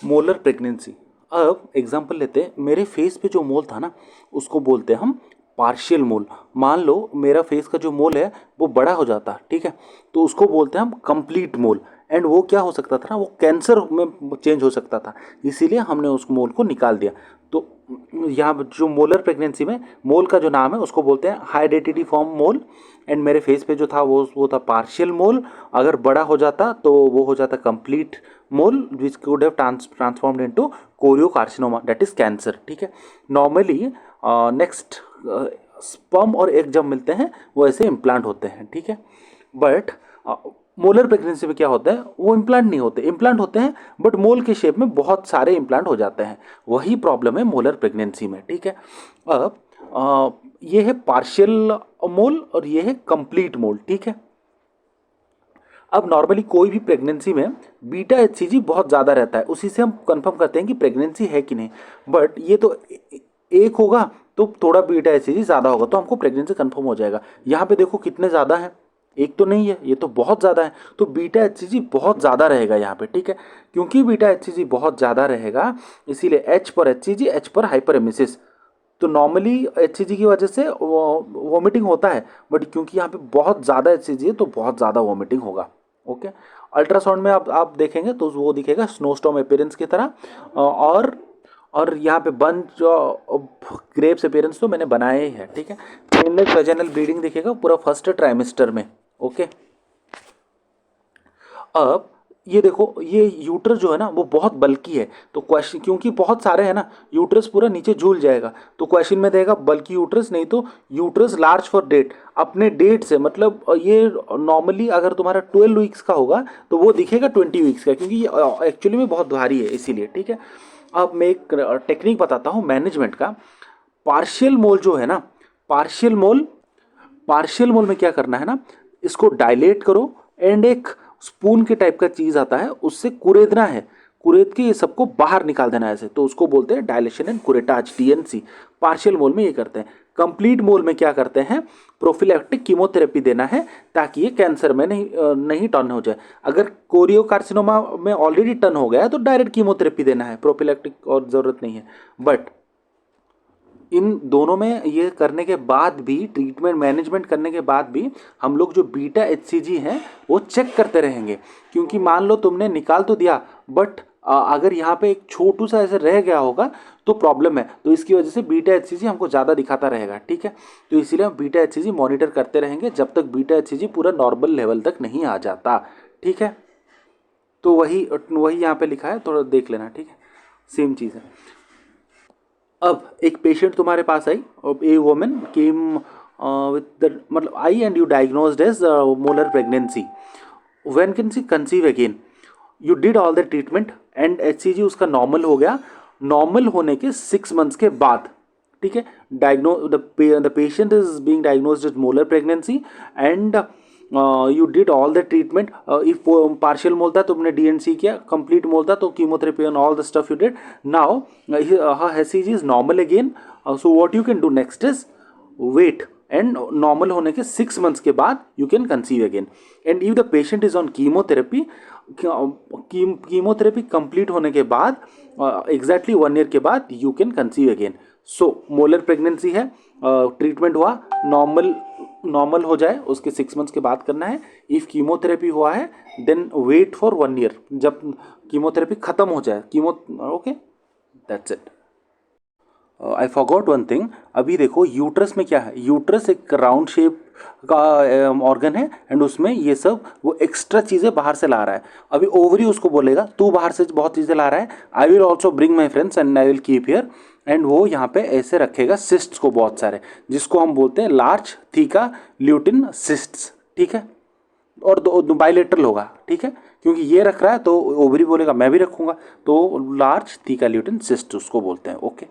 Molar pregnancy. अब example लेते हैं, मेरे फेस पे जो मोल था ना उसको बोलते हैं हम पार्शियल मोल। मान लो मेरा फेस का जो मोल है वो बड़ा हो जाता, ठीक है, तो उसको बोलते हैं हम कंप्लीट मोल। एंड वो क्या हो सकता था ना, वो कैंसर में चेंज हो सकता था, इसीलिए हमने उस मोल को निकाल दिया। तो यहाँ जो मोलर प्रेगनेंसी में मोल का जो नाम है उसको बोलते हैं हाइडेटिटी फॉर्म मोल। एंड मेरे फेस पे जो था वो था पार्शियल मोल। अगर बड़ा हो जाता तो वो हो जाता complete mole which could have transformed into choriocarcinoma, that is cancer. ठीक है, नॉर्मली नेक्स्ट स्पर्म और एग जब मिलते हैं वो ऐसे इम्प्लांट होते हैं, ठीक है। बट मोलर प्रेगनेंसी में क्या होता है, वो इम्प्लांट नहीं होते, इम्प्लांट होते हैं बट मोल के शेप में बहुत सारे इम्प्लांट हो जाते हैं। वही प्रॉब्लम है मोलर प्रेगनेंसी में, ठीक है। अब ये है पार्शियल मोल और ये है कंप्लीट मोल, ठीक है। अब नॉर्मली कोई भी प्रेगनेंसी में बीटा एचसीजी बहुत ज़्यादा रहता है, उसी से हम कंफर्म करते हैं कि प्रेगनेंसी है कि नहीं। बट ये तो एक होगा तो थोड़ा बीटा एचसीजी ज़्यादा होगा तो हमको प्रेगनेंसी कंफर्म हो जाएगा। यहाँ पे देखो कितने ज़्यादा हैं, एक तो नहीं है, ये तो बहुत ज़्यादा है, तो बीटा एचसीजी बहुत ज़्यादा रहेगा यहाँ पे, ठीक है। क्योंकि बीटा एचसीजी बहुत ज़्यादा रहेगा इसीलिए एच पर एचसीजी, एच पर हाइपरेमेसिस। तो नॉर्मली एचसीजी की वजह से वॉमिटिंग होता है, बट क्योंकि यहाँ पे बहुत ज़्यादा एचसीजी है तो बहुत ज़्यादा वॉमिटिंग होगा। ओके, अल्ट्रासाउंड में आप देखेंगे तो वो दिखेगा स्नोस्टॉर्म अपीयरेंस की तरह। और यहाँ पे बंच ग्रेप्स अपीयरेंस तो मैंने बनाया ही है, ठीक है। पेनलेस वेजाइनल ब्लीडिंग दिखेगा पूरा फर्स्ट ट्राइमेस्टर में। ओके, अब ये देखो, ये यूट्रस जो है ना वो बहुत बल्की है, तो क्वेश्चन क्योंकि बहुत सारे हैं ना, यूट्रस पूरा नीचे झूल जाएगा, तो क्वेश्चन में देगा बल्की यूट्रस, नहीं तो यूट्रस लार्ज फॉर डेट। अपने डेट से मतलब ये नॉर्मली अगर तुम्हारा 12 वीक्स का होगा तो वो दिखेगा 20 वीक्स का, क्योंकि ये एक्चुअली में बहुत भारी है इसीलिए, ठीक है। अब मैं एक टेक्निक बताता हूँ मैनेजमेंट का। पार्शियल मोल जो है ना, पार्शियल मोल में क्या करना है ना, इसको डायलेट करो एंड एक स्पून के टाइप का चीज आता है उससे कुरेदना है, कुरेद के ये सबको बाहर निकाल देना है ऐसे, तो उसको बोलते हैं डायलेशन एंड कुरेटाज, डीएनसी। पार्शियल मोल में ये करते हैं। कंप्लीट मोल में क्या करते हैं, प्रोफिलैक्टिक कीमोथेरेपी देना है ताकि ये कैंसर में नहीं टर्न हो जाए। अगर कोरियोकार्सिनोमा में ऑलरेडी टर्न हो गया है तो डायरेक्ट कीमोथेरेपी देना है, प्रोफिलैक्टिक और जरूरत नहीं है। बट इन दोनों में ये करने के बाद भी, ट्रीटमेंट मैनेजमेंट करने के बाद भी हम लोग जो बीटा एचसीजी हैं वो चेक करते रहेंगे, क्योंकि मान लो तुमने निकाल तो दिया बट अगर यहाँ पे एक छोटू सा ऐसे रह गया होगा तो प्रॉब्लम है, तो इसकी वजह से बीटा एचसीजी हमको ज़्यादा दिखाता रहेगा, ठीक है। तो इसीलिए हम बीटा एचसीजी मॉनिटर करते रहेंगे जब तक बीटा एचसीजी पूरा नॉर्मल लेवल तक नहीं आ जाता, ठीक है। तो वही वही यहाँ पे लिखा है, थोड़ा देख लेना, ठीक है, सेम चीज़ है। अब एक पेशेंट तुम्हारे पास आई, a women came with the मतलब I and you diagnosed as molar pregnancy. When can she conceive again? You did all the treatment and HCG उसका नॉर्मल हो गया, नॉर्मल होने के 6 मंथ्स के बाद, ठीक है। The patient is being diagnosed as molar pregnancy and you did all the treatment. If partial mole था तुमने डीएनसी किया, कंप्लीट मोल था तो chemotherapy and all the stuff you did. Now her HCG is normal again, so what you can do next is wait, and normal होने के 6 months के बाद you can conceive again. And if the patient is on chemotherapy, chemotherapy complete होने के बाद exactly 1 year के बाद you can conceive again. So molar pregnancy है, ट्रीटमेंट हुआ, नॉर्मल हो जाए उसके 6 मंथ्स के बाद करना है। इफ कीमोथेरेपी हुआ है देन वेट फॉर 1 ईयर, जब कीमोथेरेपी खत्म हो जाए okay, that's it. I forgot one thing, अभी देखो यूट्रस में क्या है, यूट्रस एक राउंड शेप का ऑर्गन है एंड उसमें ये सब वो एक्स्ट्रा चीज़ें बाहर से ला रहा है। अभी ओवरी उसको बोलेगा तू बाहर से बहुत चीज़ें ला रहा है, I will also bring my friends and I will keep here, and वो यहाँ पे ऐसे रखेगा सिस्ट्स को बहुत सारे, जिसको हम बोलते हैं लार्ज थीका ल्यूटिन सिस्ट्स, ठीक है। और दो बाइलेटरल होगा, ठीक है, क्योंकि ये रख रहा है तो ओवरी बोलेगा मैं भी रखूंगा, तो लार्ज थीका ल्यूटिन सिस्ट उसको बोलते हैं, ओके।